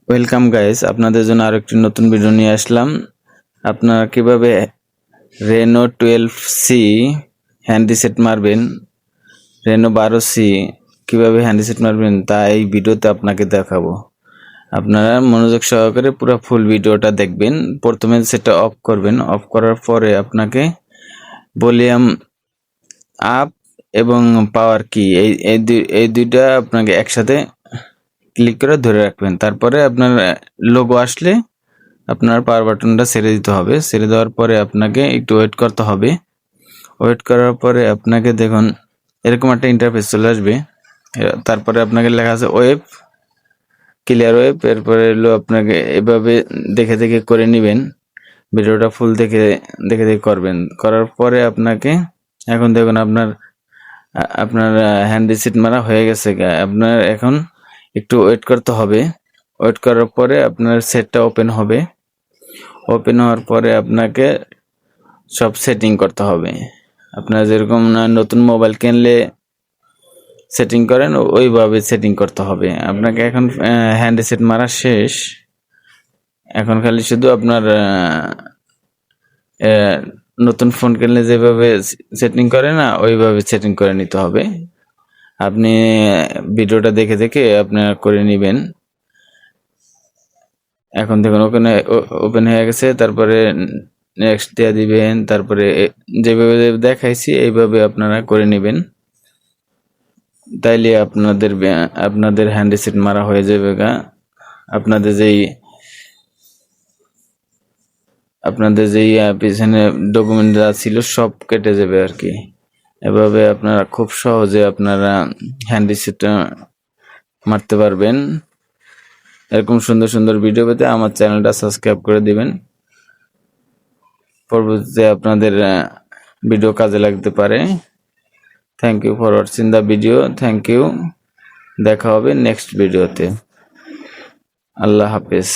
Welcome guys, আপনাদের জন্য আরেকটি নতুন ভিডিও নিয়ে আসলাম। আপনারা কিভাবে রেনো 12C হ্যান্ডিসেট মারবেন, রেনো 12C কিভাবে হ্যান্ডিসেট মারবেন তা এই ভিডিওতে আপনাকে দেখাবো। আপনারা মনোযোগ সহকারে পুরো ফুল ভিডিওটা দেখবেন। প্রথমে সেটা অফ করবেন। অফ করার পরে আপনাকে ভলিউম আপ এবং পাওয়ার কি এই দুইটা আপনাকে একসাথে ক্লিক করে ধরে রাখবেন। তারপরে আপনার লোগো আসলে আপনার পাওয়ার বাটনটা ছেড়ে দিতে হবে। ছেড়ে দেওয়ার পরে আপনাকে একটু ওয়েট করতে হবে। ওয়েট করার পরে আপনাকে দেখুন এরকম একটা ইন্টারফেস চলে আসবে। তারপরে আপনাকে লেখা আছে ওয়েব, ক্লিয়ার ওয়েব। এরপরে হলো আপনাকে এভাবে দেখে দেখে করে নেবেন। ভিডিওটা ফুল দেখে দেখে দেখে করবেন। করার পরে আপনাকে এখন দেখুন আপনার হ্যান্ড রিসিট মারা হয়ে গেছে। আপনার এখন একটু ওয়েট করতে হবে। ওয়েট করার পরে আপনার সেটটা ওপেন হবে। ওপেন হওয়ার পরে আপনাকে সব সেটিং করতে হবে। আপনার যেরকম নতুন মোবাইল কিনলে সেটিং করেন ওইভাবে সেটিং করতে হবে। আপনাকে এখন হ্যান্ড রিসেট মারা শেষ। এখন খালি শুধু আপনার নতুন ফোন কিনলে যেভাবে সেটিং করে না ওইভাবে সেটিং করে নিতে হবে। আপনি ভিডিওটা দেখে দেখে আপনারা করে নেবেন। এখন দেখুন ওখানে ওপেন হয়ে গেছে। তারপরে নেক্সট দিয়ে দিবেন। তারপরে যেভাবে দেখাইছি এইভাবে আপনারা করে নেবেন। তাইলে আপনাদের হ্যান্ড রিসেট মারা হয়ে যাবে। আপনাদের যেই পিছনে ডকুমেন্ট যা ছিল সব কেটে যাবে আর কি। এভাবে আপনারা খুব সহজে আপনারা হ্যান্ড রিসেটটা মারতে পারবেন। এরকম সুন্দর সুন্দর ভিডিও পেতে আমার চ্যানেলটা সাবস্ক্রাইব করে দিবেন। পরবর্তীতে আপনাদের ভিডিও কাজে লাগতে পারে। Thank you for watching the video. Thank you. দেখা হবে নেক্সট ভিডিওতে। আল্লাহ হাফেজ।